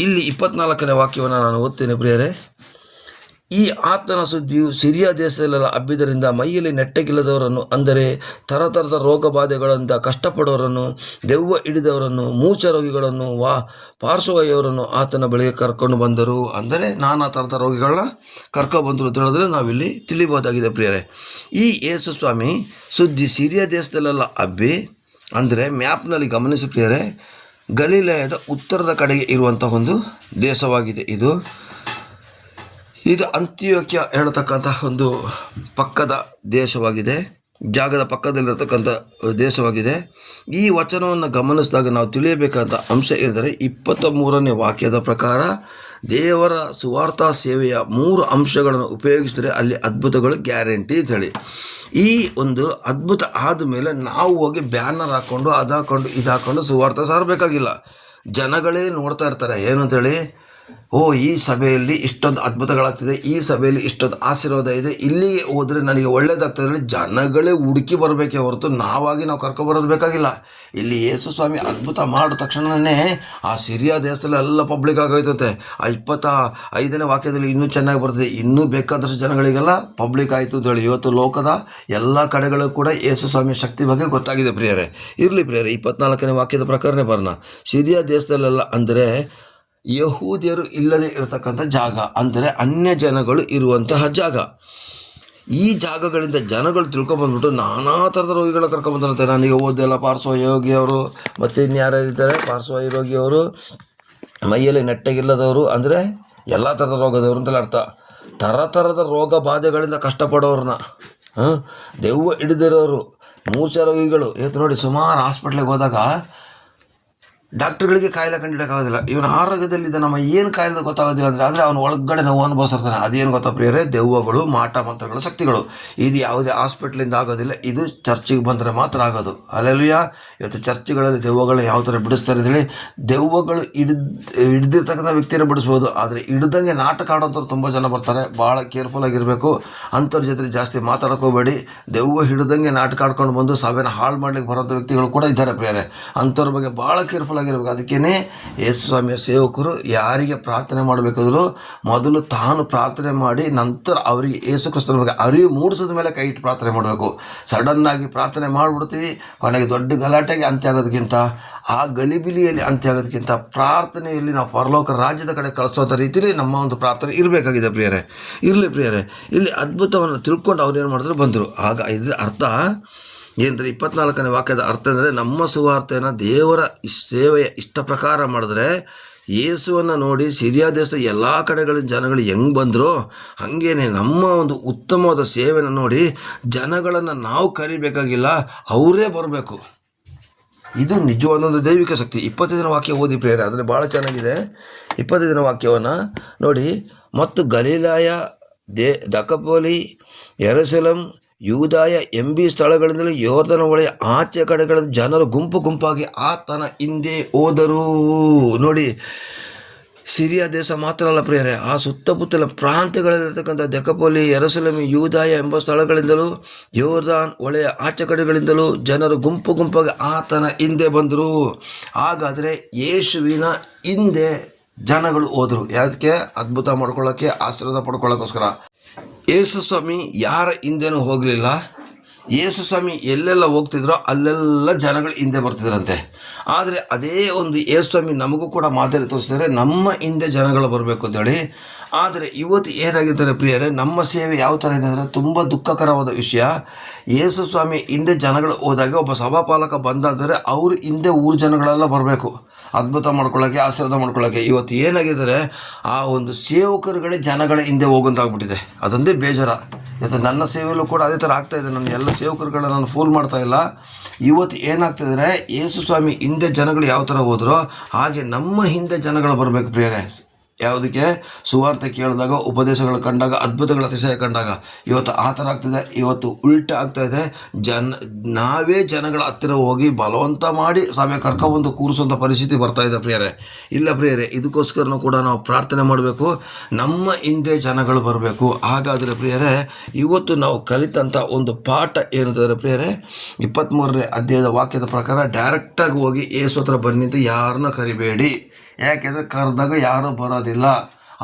ಇಲ್ಲಿ 24ನೇ ವಾಕ್ಯವನ್ನು ನಾನು ಓದ್ತೇನೆ ಪ್ರಿಯರೇ. ಈ ಆತನ ಸುದ್ದಿಯು ಸಿರಿಯ ದೇಶದಲ್ಲೆಲ್ಲ ಹಬ್ಬಿದ್ದರಿಂದ ಮೈಯಲ್ಲಿ ನೆಟ್ಟಗಿಲ್ಲದವರನ್ನು, ಅಂದರೆ ಥರದ ರೋಗ ಬಾಧೆಗಳಿಂದ ಕಷ್ಟಪಡೋರನ್ನು, ದೆವ್ವ ಹಿಡಿದವರನ್ನು, ಮೂರ್ಛ ರೋಗಿಗಳನ್ನು, ಪಾರ್ಶ್ವವಾಯುವವರನ್ನು ಆತನ ಬಳಿಗೆ ಕರ್ಕೊಂಡು ಬಂದರು. ಅಂದರೆ ನಾನಾ ಥರದ ರೋಗಿಗಳನ್ನ ಕರ್ಕೊಬಂದರು ಅಂತ ಹೇಳಿದ್ರೆ ನಾವಿಲ್ಲಿ ತಿಳಿಬೋದಾಗಿದೆ ಪ್ರಿಯರೇ. ಈ ಯೇಸು ಸ್ವಾಮಿ ಸುದ್ದಿ ಸಿರಿಯ ದೇಶದಲ್ಲೆಲ್ಲ ಹಬ್ಬಿ, ಅಂದರೆ ಮ್ಯಾಪ್ನಲ್ಲಿ ಗಮನಿಸಿ ಪ್ರಿಯರೇ, ಗಲಿಲಾಯದ ಉತ್ತರದ ಕಡೆಗೆ ಇರುವಂಥ ಒಂದು ದೇಶವಾಗಿದೆ. ಇದು ಅಂತಿಯೋಕ್ಯ ಹೇಳತಕ್ಕಂಥ ಒಂದು ಪಕ್ಕದ ದೇಶವಾಗಿದೆ, ಜಾಗದ ಪಕ್ಕದಲ್ಲಿರತಕ್ಕಂಥ ದೇಶವಾಗಿದೆ. ಈ ವಚನವನ್ನು ಗಮನಿಸಿದಾಗ ನಾವು ತಿಳಿಯಬೇಕಾದ ಅಂಶ ಎಂದರೆ 23ನೇ ವಾಕ್ಯದ ಪ್ರಕಾರ ದೇವರ ಸುವಾರ್ತಾ ಸೇವೆಯ 3 ಅಂಶಗಳನ್ನು ಉಪಯೋಗಿಸಿದರೆ ಅಲ್ಲಿ ಅದ್ಭುತಗಳು ಗ್ಯಾರಂಟಿ ಅಂತೇಳಿ. ಈ ಒಂದು ಅದ್ಭುತ ಆದಮೇಲೆ ನಾವು ಹೋಗಿ ಬ್ಯಾನರ್ ಹಾಕ್ಕೊಂಡು ಇದು ಹಾಕ್ಕೊಂಡು ಸುವಾರ್ತೆ ಸಾರಬೇಕಾಗಿಲ್ಲ. ಜನಗಳೇ ನೋಡ್ತಾ ಇರ್ತಾರೆ ಏನು ಅಂತೇಳಿ, ಓ ಈ ಸಭೆಯಲ್ಲಿ ಇಷ್ಟೊಂದು ಅದ್ಭುತಗಳಾಗ್ತಿದೆ, ಈ ಸಭೆಯಲ್ಲಿ ಇಷ್ಟೊಂದು ಆಶೀರ್ವಾದ ಇದೆ, ಇಲ್ಲಿಗೆ ಹೋದರೆ ನನಗೆ ಒಳ್ಳೇದಾಗ್ತದೆ ಹೇಳಿ ಜನಗಳೇ ಹುಡುಕಿ ಬರಬೇಕೇ ಹೊರತು ನಾವು ಕರ್ಕೊಬರೋದು ಬೇಕಾಗಿಲ್ಲ. ಇಲ್ಲಿ ಯೇಸು ಸ್ವಾಮಿ ಅದ್ಭುತ ಮಾಡಿದ ತಕ್ಷಣವೇ ಆ ಸಿರಿಯ ದೇಶದಲ್ಲಿ ಎಲ್ಲ ಪಬ್ಲಿಕ್ ಆಗೋಯ್ತಂತೆ. ಆ 25ನೇ ವಾಕ್ಯದಲ್ಲಿ ಇನ್ನೂ ಚೆನ್ನಾಗಿ ಬರ್ತದೆ, ಇನ್ನೂ ಬೇಕಾದಷ್ಟು ಜನಗಳಿಗೆಲ್ಲ ಪಬ್ಲಿಕ್ ಆಯಿತು ಅಂತೇಳಿ. ಇವತ್ತು ಲೋಕದ ಎಲ್ಲ ಕಡೆಗಳು ಕೂಡ ಯೇಸು ಸ್ವಾಮಿ ಶಕ್ತಿ ಬಗ್ಗೆ ಗೊತ್ತಾಗಿದೆ ಪ್ರಿಯರೇ. ಇರಲಿ ಪ್ರಿಯರೇ, 24ನೇ ವಾಕ್ಯದ ಪ್ರಕಾರನೇ ಬರೋಣ. ಸಿರಿಯ ದೇಶದಲ್ಲೆಲ್ಲ ಅಂದರೆ ಯಹೂದ್ಯರು ಇಲ್ಲದೆ ಇರತಕ್ಕಂಥ ಜಾಗ, ಅಂದರೆ ಅನ್ಯ ಜನಗಳು ಇರುವಂತಹ ಜಾಗ. ಈ ಜಾಗಗಳಿಂದ ಜನಗಳು ತಿಳ್ಕೊಬಂದ್ಬಿಟ್ಟು ನಾನಾ ಥರದ ರೋಗಿಗಳ ಕರ್ಕೊಂಬಂದಿರುತ್ತೆ. ನನಗೆ ಓದೆಲ್ಲ ಪಾರ್ಶ್ವಯೋಗಿಯವರು ಮತ್ತು ಇನ್ಯಾರಿದ್ದಾರೆ, ಪಾರ್ಶ್ವವಾಯು ರೋಗಿಯವರು, ಮೈಯಲ್ಲಿ ನೆಟ್ಟಗಿಲ್ಲದವರು, ಅಂದರೆ ಎಲ್ಲ ಥರದ ರೋಗದವರು ಅಂತಲೇ ಅರ್ಥ. ಥರದ ರೋಗ ಬಾಧೆಗಳಿಂದ ಕಷ್ಟಪಡೋರನ್ನ, ದೆವ್ವ ಹಿಡಿದಿರೋರು, ಮೂರ್ಛ ರೋಗಿಗಳು. ಇವತ್ತು ನೋಡಿ, ಸುಮಾರು ಹಾಸ್ಪಿಟ್ಲಿಗೆ ಹೋದಾಗ ಡಾಕ್ಟ್ರುಗಳಿಗೆ ಕಾಯಿಲೆ ಕಂಡಿಡೋಕ್ಕಾಗೋದಿಲ್ಲ. ಇವನು ಆರೋಗ್ಯದಲ್ಲಿದ್ದ ನಮ್ಮ ಏನು ಕಾಯಿಲೆ ಗೊತ್ತಾಗೋದಿಲ್ಲ ಆದರೆ ಅವನು ಒಳಗಡೆ ನೋವು ಅನುಭವಿಸಿರ್ತಾನೆ. ಅದೇನು ಗೊತ್ತಾ ಪ್ರಿಯರೇ? ದೆವ್ವಗಳು, ಮಾಟ ಮಂತ್ರಗಳ ಶಕ್ತಿಗಳು. ಇದು ಯಾವುದೇ ಹಾಸ್ಪಿಟ್ಲಿಂದ ಆಗೋದಿಲ್ಲ, ಇದು ಚರ್ಚಿಗೆ ಬಂದರೆ ಮಾತ್ರ ಆಗೋದು. ಅಲ್ಲೆಲ್ಲೂಯ್ಯ. ಇವತ್ತು ಚರ್ಚ್ಗಳಲ್ಲಿ ದೆವ್ವಗಳು ಯಾವ ಥರ ಬಿಡಿಸ್ತಾರೆ ಅಂತೇಳಿ, ದೆವ್ವಗಳು ಹಿಡ್ದಿರ್ತಕ್ಕಂಥ ವ್ಯಕ್ತಿನ ಬಿಡಿಸ್ಬೋದು, ಆದರೆ ಹಿಡ್ದಂಗೆ ನಾಟಕ ಆಡೋಂಥವ್ರು ತುಂಬ ಜನ ಬರ್ತಾರೆ. ಭಾಳ ಕೇರ್ಫುಲ್ ಆಗಿರಬೇಕು. ಅಂಥವ್ರ ಜೊತೆ ಜಾಸ್ತಿ ಮಾತಾಡೋಕೋಬೇಡಿ. ದೆವ್ವ ಹಿಡ್ದಂಗೆ ನಾಟಕ ಆಡ್ಕೊಂಡು ಬಂದು ಸಭೆನ ಹಾಳು ಮಾಡ್ಲಿಕ್ಕೆ ಬರೋಂಥ ವ್ಯಕ್ತಿಗಳು ಕೂಡ ಇದ್ದಾರೆ ಪ್ರಿಯರೇ. ಅಂಥವ್ರ ಬಗ್ಗೆ ಭಾಳ ಕೇರ್ಫುಲ್ ಸೇವಕರಾಗಿರ್ಬೇಕು. ಅದಕ್ಕೇ ಯೇಸು ಸ್ವಾಮಿಯ ಸೇವಕರು ಯಾರಿಗೆ ಪ್ರಾರ್ಥನೆ ಮಾಡಬೇಕಾದ್ರೂ ಮೊದಲು ತಾನು ಪ್ರಾರ್ಥನೆ ಮಾಡಿ ನಂತರ ಅವರಿಗೆ ಯೇಸು ಕ್ರಿಸ್ತನ ಬಗ್ಗೆ ಅರಿವು ಮೂಡಿಸಿದ ಮೇಲೆ ಕೈ ಇಟ್ಟು ಪ್ರಾರ್ಥನೆ ಮಾಡಬೇಕು. ಸಡನ್ನಾಗಿ ಪ್ರಾರ್ಥನೆ ಮಾಡಿಬಿಡ್ತೀವಿ, ಕೊನೆಗೆ ದೊಡ್ಡ ಗಲಾಟೆಗೆ ಅಂತ್ಯ ಆಗೋದಕ್ಕಿಂತ, ಆ ಗಲಿಬಿಲಿಯಲ್ಲಿ ಅಂತ್ಯ ಆಗೋದಕ್ಕಿಂತ ಪ್ರಾರ್ಥನೆಯಲ್ಲಿ ನಾವು ಪರಲೋಕ ರಾಜ್ಯದ ಕಡೆ ಕಳಿಸೋಂಥ ರೀತಿಯಲ್ಲಿ ನಮ್ಮ ಒಂದು ಪ್ರಾರ್ಥನೆ ಇರಬೇಕಾಗಿದೆ ಪ್ರಿಯರೇ. ಇರಲಿ ಪ್ರಿಯರೇ, ಇಲ್ಲಿ ಅದ್ಭುತವನ್ನು ತಿಳ್ಕೊಂಡು ಅವ್ರು ಏನು ಮಾಡಿದ್ರು ಬಂದರು. ಆಗ ಇದ್ರ ಅರ್ಥ ಏನಂದರೆ 24ನೇ ವಾಕ್ಯದ ಅರ್ಥ ಅಂದರೆ ನಮ್ಮ ಸುವಾರ್ತೆಯನ್ನು ದೇವರ ಸೇವೆಯ ಇಷ್ಟ ಪ್ರಕಾರ ಮಾಡಿದ್ರೆ ಯೇಸುವನ್ನು ನೋಡಿ ಸಿರಿಯಾ ದೇಶದ ಎಲ್ಲ ಕಡೆಗಳಿಂದ ಜನಗಳು ಹೆಂಗೆ ಬಂದರೋ ಹಾಗೇನೆ ನಮ್ಮ ಒಂದು ಉತ್ತಮವಾದ ಸೇವೆಯನ್ನು ನೋಡಿ ಜನಗಳನ್ನು ನಾವು ಕರಿಬೇಕಾಗಿಲ್ಲ, ಅವರೇ ಬರಬೇಕು. ಇದು ನಿಜವಾದ ಒಂದು ದೈವಿಕ ಶಕ್ತಿ. 25ನೇ ವಾಕ್ಯ ಓದಿ ಪ್ರಿಯರೇ, ಅಂದರೆ ಭಾಳ ಚೆನ್ನಾಗಿದೆ. 25ನೇ ವಾಕ್ಯವನ್ನು ನೋಡಿ. ಮತ್ತು ಗಲಿಲಾಯ, ದಕಪೋಲಿ, ಯೆರೂಸಲೇಮ್, ಯೂದಾಯ ಎಂಬಿ ಸ್ಥಳಗಳಿಂದಲೂ ಯೋರ್ದನ ಹೊಳೆಯ ಆಚೆ ಕಡೆಗಳಿಂದ ಜನರು ಗುಂಪು ಗುಂಪಾಗಿ ಆತನ ಹಿಂದೆ ಹೋದರು. ನೋಡಿ, ಸಿರಿಯಾ ದೇಶ ಮಾತ್ರ ಅಲ್ಲ ಪ್ರಿಯರೇ, ಆ ಸುತ್ತಮುತ್ತಲ ಪ್ರಾಂತ್ಯಗಳಲ್ಲಿರ್ತಕ್ಕಂಥ ದಕಪೋಲಿ, ಯೆರೂಸಲೇಮ್, ಯೂದಾಯ ಎಂಬ ಸ್ಥಳಗಳಿಂದಲೂ ಯೋರ್ದಾನ್ ಹೊಳೆಯ ಆಚೆ ಕಡೆಗಳಿಂದಲೂ ಜನರು ಗುಂಪು ಗುಂಪಾಗಿ ಆತನ ಹಿಂದೆ ಬಂದರು. ಹಾಗಾದರೆ ಯೇಸುವಿನ ಹಿಂದೆ ಜನಗಳು ಹೋದರು. ಯಾವುದಕ್ಕೆ? ಅದ್ಭುತ ಮಾಡ್ಕೊಳ್ಳೋಕ್ಕೆ, ಆಶೀರ್ವಾದ ಪಡ್ಕೊಳ್ಳೋಕ್ಕೋಸ್ಕರ. ಯೇಸು ಸ್ವಾಮಿ ಯಾರ ಹಿಂದೆನೂ ಹೋಗಲಿಲ್ಲ. ಯೇಸು ಸ್ವಾಮಿ ಎಲ್ಲೆಲ್ಲ ಹೋಗ್ತಿದ್ರೋ ಅಲ್ಲೆಲ್ಲ ಜನಗಳು ಹಿಂದೆ ಬರ್ತಿದ್ರಂತೆ. ಆದರೆ ಅದೇ ಒಂದು ಯೇಸು ಸ್ವಾಮಿ ನಮಗೂ ಕೂಡ ಮಾದರಿ ತೋರಿಸಿದರೆ ನಮ್ಮ ಹಿಂದೆ ಜನಗಳು ಬರಬೇಕು ಅಂತೇಳಿ. ಆದರೆ ಇವತ್ತು ಏನಾಗಿದ್ದಾರೆ ಪ್ರಿಯರೇ, ನಮ್ಮ ಸೇವೆ ಯಾವ ಥರ ಇದೆ ಅಂದರೆ ತುಂಬ ದುಃಖಕರವಾದ ವಿಷಯ. ಯೇಸು ಸ್ವಾಮಿ ಹಿಂದೆ ಜನಗಳು ಹೋದಾಗ ಒಬ್ಬ ಸಭಾಪಾಲಕ ಬಂದಾದರೆ ಅವರು ಹಿಂದೆ ಊರು ಜನಗಳೆಲ್ಲ ಬರಬೇಕು ಅದ್ಭುತ ಮಾಡ್ಕೊಳ್ಳೋಕ್ಕೆ, ಆಶೀರ್ವಾದ ಮಾಡ್ಕೊಳ್ಳೋಕ್ಕೆ. ಇವತ್ತು ಏನಾಗಿದ್ದಾರೆ, ಆ ಒಂದು ಸೇವಕರುಗಳೇ ಜನಗಳ ಹಿಂದೆ ಹೋಗುವಂತಾಗ್ಬಿಟ್ಟಿದೆ. ಅದೊಂದೇ ಬೇಜಾರ. ಇವತ್ತು ನನ್ನ ಸೇವೆಯಲ್ಲೂ ಕೂಡ ಅದೇ ಥರ ಆಗ್ತಾಯಿದೆ. ನನ್ನ ಎಲ್ಲ ಸೇವಕರುಗಳನ್ನ ನಾನು ಫೂಲ್ ಮಾಡ್ತಾಯಿಲ್ಲ. ಇವತ್ತು ಏನಾಗ್ತಿದ್ದಾರೆ, ಯೇಸು ಸ್ವಾಮಿ ಹಿಂದೆ ಜನಗಳು ಯಾವ ಥರ ಹೋದರೋ ಹಾಗೆ ನಮ್ಮ ಹಿಂದೆ ಜನಗಳು ಬರಬೇಕು ಪ್ರಿಯರೇ. ಯಾವುದಕ್ಕೆ? ಸುವಾರ್ತೆ ಕೇಳಿದಾಗ, ಉಪದೇಶಗಳು ಕಂಡಾಗ, ಅದ್ಭುತಗಳ ಅತಿಶಯ ಕಂಡಾಗ. ಇವತ್ತು ಆ ಥರ ಆಗ್ತಿದೆ. ಇವತ್ತು ಉಲ್ಟಾ ಆಗ್ತಾಯಿದೆ. ನಾವೇ ಜನಗಳ ಹತ್ತಿರ ಹೋಗಿ ಬಲವಂತ ಮಾಡಿ ಸಭೆ ಕರ್ಕೊಬಂದು ಕೂರಿಸುವಂಥ ಪರಿಸ್ಥಿತಿ ಬರ್ತಾಯಿದೆ ಪ್ರಿಯರೇ. ಇಲ್ಲ ಪ್ರಿಯರೇ, ಇದಕ್ಕೋಸ್ಕರನೂ ಕೂಡ ನಾವು ಪ್ರಾರ್ಥನೆ ಮಾಡಬೇಕು, ನಮ್ಮ ಹಿಂದೆ ಜನಗಳು ಬರಬೇಕು. ಹಾಗಾದರೆ ಪ್ರಿಯರೇ, ಇವತ್ತು ನಾವು ಕಲಿತಂಥ ಒಂದು ಪಾಠ ಏನಂತಂದರೆ ಪ್ರಿಯರೇ, 23ನೇ ಅಧ್ಯಾಯದ ವಾಕ್ಯದ ಪ್ರಕಾರ ಡೈರೆಕ್ಟಾಗಿ ಹೋಗಿ ಯೇಸು ಹತ್ರ ಬನ್ನಿ ಅಂತ ಯಾರನ್ನ ಕರಿಬೇಡಿ. ಯಾಕೆಂದರೆ ಕರೆದಾಗ ಯಾರೂ ಬರೋದಿಲ್ಲ,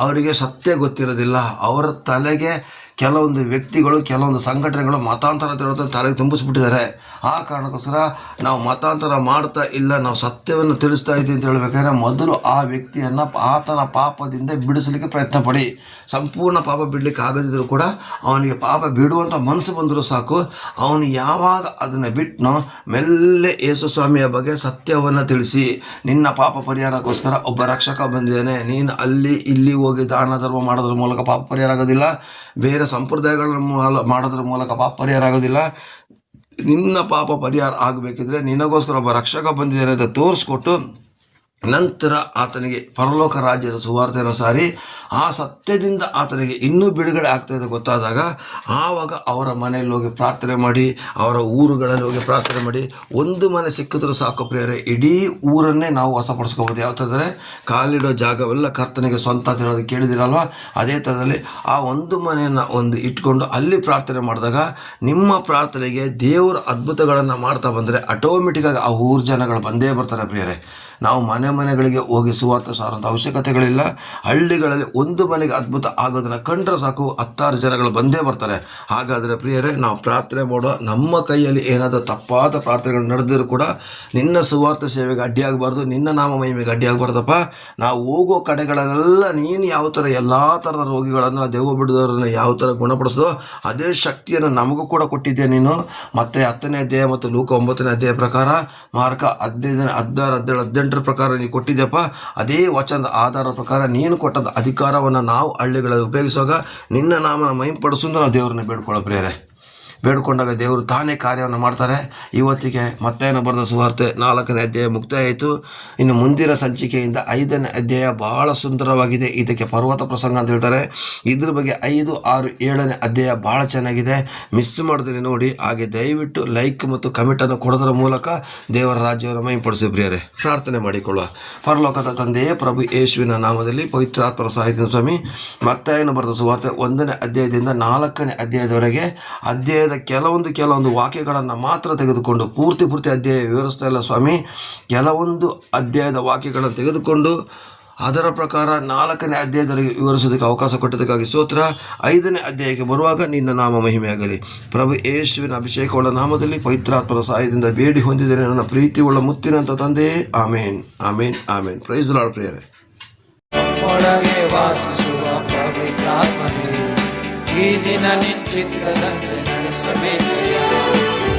ಅವರಿಗೆ ಸತ್ಯ ಗೊತ್ತಿರೋದಿಲ್ಲ. ಅವರ ತಲೆಗೆ ಕೆಲವೊಂದು ವ್ಯಕ್ತಿಗಳು, ಕೆಲವೊಂದು ಸಂಘಟನೆಗಳು ಮತಾಂತರ ತಿಳೋದನ್ನು ತಲೆಗೆ ತುಂಬಿಸ್ಬಿಟ್ಟಿದ್ದಾರೆ. ಆ ಕಾರಣಕ್ಕೋಸ್ಕರ ನಾವು ಮತಾಂತರ ಮಾಡ್ತಾ ಇಲ್ಲ, ನಾವು ಸತ್ಯವನ್ನು ತಿಳಿಸ್ತಾ ಇದ್ದೀವಿ ಅಂತ ಹೇಳಬೇಕಾದ್ರೆ ಮೊದಲು ಆ ವ್ಯಕ್ತಿಯನ್ನು ಆತನ ಪಾಪದಿಂದ ಬಿಡಿಸಲಿಕ್ಕೆ ಪ್ರಯತ್ನ ಪಡಿ. ಸಂಪೂರ್ಣ ಪಾಪ ಬಿಡಲಿಕ್ಕೆ ಆಗದಿದ್ದರೂ ಕೂಡ ಅವನಿಗೆ ಪಾಪ ಬಿಡುವಂಥ ಮನಸ್ಸು ಬಂದರೂ ಸಾಕು. ಅವನು ಯಾವಾಗ ಅದನ್ನು ಬಿಟ್ಟನೋ ಮೆಲ್ಲೆ ಯೇಸು ಸ್ವಾಮಿಯ ಬಗ್ಗೆ ಸತ್ಯವನ್ನು ತಿಳಿಸಿ, ನಿನ್ನ ಪಾಪ ಪರಿಹಾರಕ್ಕೋಸ್ಕರ ಒಬ್ಬ ರಕ್ಷಕ ಬಂದಿದ್ದಾನೆ, ನೀನು ಅಲ್ಲಿ ಇಲ್ಲಿ ಹೋಗಿ ದಾನ ಧರ್ಮ ಮಾಡೋದ್ರ ಮೂಲಕ ಪಾಪ ಪರಿಹಾರ ಆಗೋದಿಲ್ಲ, ಬೇರೆ ಸಂಪ್ರದಾಯಗಳನ್ನು ಮಾಡೋದ್ರ ಮೂಲಕ ಪಾಪ ಪರಿಹಾರ ಆಗೋದಿಲ್ಲ. ನಿನ್ನ ಪಾಪ ಪರಿಹಾರ ಆಗಬೇಕಿದ್ರೆ ನಿನಗೋಸ್ಕರ ಒಬ್ಬ ರಕ್ಷಕ ಬಂದಿದ್ದಾನೆ ಅಂತ ತೋರಿಸ್ಕೊಟ್ಟು ನಂತರ ಆತನಿಗೆ ಪರಲೋಕ ರಾಜ್ಯದ ಸುವಾರ್ತೆಯನ್ನು ಸಾರಿ ಆ ಸತ್ಯದಿಂದ ಆತನಿಗೆ ಇನ್ನೂ ಬಿಡುಗಡೆ ಆಗ್ತಾಯಿದೆ ಗೊತ್ತಾದಾಗ ಆವಾಗ ಅವರ ಮನೆಯಲ್ಲಿ ಹೋಗಿ ಪ್ರಾರ್ಥನೆ ಮಾಡಿ, ಅವರ ಊರುಗಳಲ್ಲಿ ಹೋಗಿ ಪ್ರಾರ್ಥನೆ ಮಾಡಿ. ಒಂದು ಮನೆ ಸಿಕ್ಕಿದ್ರೂ ಸಾಕು ಪ್ರಿಯರೇ, ಇಡೀ ಊರನ್ನೇ ನಾವು ವಶಪಡಿಸ್ಕೋಬೋದು. ಯಾವ ಥರದರೆ ಕಾಲಿಡೋ ಜಾಗವೆಲ್ಲ ಕರ್ತನಿಗೆ ಸ್ವಂತ ಅಂತ ಹೇಳೋದು ಕೇಳಿದಿರಲ್ವ, ಅದೇ ಥರದಲ್ಲಿ ಆ ಒಂದು ಮನೆಯನ್ನು ಒಂದು ಇಟ್ಕೊಂಡು ಅಲ್ಲಿ ಪ್ರಾರ್ಥನೆ ಮಾಡಿದಾಗ ನಿಮ್ಮ ಪ್ರಾರ್ಥನೆಗೆ ದೇವರ ಅದ್ಭುತಗಳನ್ನು ಮಾಡ್ತಾ ಬಂದರೆ ಆಟೋಮೆಟಿಕ್ಕಾಗಿ ಆ ಊರು ಜನಗಳು ಬಂದೇ ಬರ್ತಾರೆ ಪ್ರಿಯರೇ. ನಾವು ಮನೆಗಳಿಗೆ ಹೋಗಿ ಸುವಾರ್ತೆ ಸಾರುವಂಥ ಅವಶ್ಯಕತೆಗಳಿಲ್ಲ. ಹಳ್ಳಿಗಳಲ್ಲಿ ಒಂದು ಮನೆಗೆ ಅದ್ಭುತ ಆಗೋದನ್ನು ಕಂಡ್ರೆ ಸಾಕು 10 ಜನಗಳು ಬಂದೇ ಬರ್ತಾರೆ. ಹಾಗಾದರೆ ಪ್ರಿಯರೇ, ನಾವು ಪ್ರಾರ್ಥನೆ ಮಾಡೋ ನಮ್ಮ ಕೈಯಲ್ಲಿ ಏನಾದರೂ ತಪ್ಪಾದ ಪ್ರಾರ್ಥನೆಗಳು ನಡೆದಿದ್ರು ಕೂಡ ನಿನ್ನ ಸುವಾರ್ತೆ ಸೇವೆಗೆ ಅಡ್ಡಿಯಾಗಬಾರ್ದು, ನಿನ್ನ ನಾಮ ಮಹಿಮೆಗೆ ಅಡ್ಡಿಯಾಗಬಾರ್ದಪ್ಪ. ನಾವು ಹೋಗೋ ಕಡೆಗಳಲ್ಲೆಲ್ಲ ನೀನು ಯಾವ ಥರ ಎಲ್ಲ ಥರದ ರೋಗಿಗಳನ್ನು, ದೆವ್ವ ಬಿಡದವರನ್ನು ಯಾವ ಥರ ಗುಣಪಡಿಸೋದು ಅದೇ ಶಕ್ತಿಯನ್ನು ನಮಗೂ ಕೂಡ ಕೊಟ್ಟಿದ್ದೆ ನೀನು. ಮತ್ತು 10ನೇ ಅಧ್ಯಾಯ ಮತ್ತು ಲೂಕ 9ನೇ ಅಧ್ಯಾಯ ಪ್ರಕಾರ, ಮಾರ್ಕ 15, 16, 17, 18 ಪ್ರಕಾರ ನೀವು ಕೊಟ್ಟಿದ್ದೆಪ್ಪ. ಅದೇ ವಚನದ ಆಧಾರದ ಪ್ರಕಾರ ನೀನು ಕೊಟ್ಟದ ಅಧಿಕಾರವನ್ನು ನಾವು ಹಳ್ಳಿಗಳಲ್ಲಿ ಉಪಯೋಗಿಸುವಾಗ ನಿನ್ನ ನಾಮನ ಮಹಿಂಪಡಿಸು ನಾವು ದೇವರನ್ನ ಬೇಡ್ಕೊಳ್ಳೋ ಪ್ರಿಯರೇ. ಬೇಡ್ಕೊಂಡಾಗ ದೇವರು ತಾನೇ ಕಾರ್ಯವನ್ನು ಮಾಡ್ತಾರೆ. ಇವತ್ತಿಗೆ ಮತ್ತಾಯನ ಬರೆದ ಸುವಾರ್ತೆ 4ನೇ ಅಧ್ಯಾಯ ಮುಕ್ತಾಯ ಆಯಿತು. ಇನ್ನು ಮುಂದಿನ ಸಂಚಿಕೆಯಿಂದ 5ನೇ ಅಧ್ಯಾಯ ಬಹಳ ಸುಂದರವಾಗಿದೆ. ಇದಕ್ಕೆ ಪರ್ವತ ಪ್ರಸಂಗ ಅಂತ ಹೇಳ್ತಾರೆ. ಇದ್ರ ಬಗ್ಗೆ 5, 6, 7ನೇ ಅಧ್ಯಾಯ ಭಾಳ ಚೆನ್ನಾಗಿದೆ. ಮಿಸ್ ಮಾಡಿದ್ರೆ ನೋಡಿ. ಹಾಗೆ ದಯವಿಟ್ಟು ಲೈಕ್ ಮತ್ತು ಕಮೆಂಟನ್ನು ಕೊಡೋದ್ರ ಮೂಲಕ ದೇವರ ರಾಜ್ಯವನ್ನು ಮಹಿಂಪಡಿಸಿ ಪ್ರಿಯರೇ. ಪ್ರಾರ್ಥನೆ ಮಾಡಿಕೊಳ್ಳುವ. ಪರಲೋಕದ ತಂದೆಯೇ, ಪ್ರಭು ಯೇಸುವಿನ ನಾಮದಲ್ಲಿ ಪವಿತ್ರಾತ್ಮರ ಸಹಾಯದಿಂದ ಸ್ವಾಮಿ, ಮತ್ತಾಯನ ಬರೆದ ಸುವಾರ್ತೆ 1ನೇ ಅಧ್ಯಾಯದಿಂದ 4ನೇ ಅಧ್ಯಾಯದವರೆಗೆ ಅಧ್ಯಾಯದ ಅಧ್ಯಾಯದ ಕೆಲವೊಂದು ವಾಕ್ಯಗಳನ್ನು ಮಾತ್ರ ತೆಗೆದುಕೊಂಡು ಪೂರ್ತಿ ಅಧ್ಯಾಯ ವಿವರಿಸ್ತಾ ಇಲ್ಲ ಸ್ವಾಮಿ. ಕೆಲವೊಂದು ಅಧ್ಯಾಯದ ವಾಕ್ಯಗಳನ್ನು ತೆಗೆದುಕೊಂಡು ಅದರ ಪ್ರಕಾರ 4ನೇ ಅಧ್ಯಾಯದಲ್ಲಿ ವಿವರಿಸೋದಕ್ಕೆ ಅವಕಾಶ ಕೊಟ್ಟದಕ್ಕಾಗಿ ಸ್ತೋತ್ರ. 5ನೇ ಅಧ್ಯಾಯಕ್ಕೆ ಬರುವಾಗ ನಿನ್ನ ನಾಮ ಮಹಿಮೆಯಾಗಲಿ. ಪ್ರಭು ಯೇಸುವಿನ ಅಭಿಷೇಕವುಳ್ಳ ನಾಮದಲ್ಲಿ ಪವಿತ್ರಾತ್ಮನ ಸಹಾಯದಿಂದ ಬೇಡಿ ಹೊಂದಿದ್ದೇನೆ ನನ್ನ ಪ್ರೀತಿಯುಳ್ಳ ಮುತ್ತಿನಂತ ತಂದೆಯೇ. ಆಮೇನ್, ಆಮೇನ್, ಆಮೇನ್. ಪ್ರೈಸ್ ಲಾರ್ಡ್ ಪ್ರಿಯರೇ. ಒಳಗೆ ವಾಸಿಸುವ ಪವಿತ್ರಾತ್ಮನೇ, ಈ ದಿನ ನಿಶ್ಚಿತ್ತದಂತೆ ನಡೆಸಬೇಕಯ್ಯ.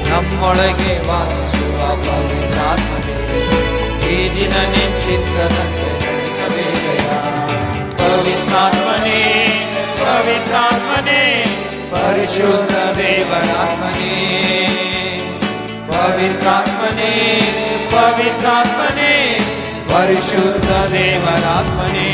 ನಮ್ಮೊಳಗೆ ವಾಸಿಸುವ ಪವಿತ್ರಾತ್ಮನೇ, ಈ ದಿನ ನಿಶ್ಚಿತ್ತದಂತೆ ನಡೆಸಬೇಕಯ್ಯ. ಪವಿತ್ರಾತ್ಮನೇ, ಪವಿತ್ರಾತ್ಮನೇ, ಪರಿಶುದ್ಧ ದೇವರಾತ್ಮನೇ, ಪವಿತ್ರಾತ್ಮನೇ, ಪವಿತ್ರಾತ್ಮನೇ, ಪರಿಶುದ್ಧ ದೇವರಾತ್ಮನೇ.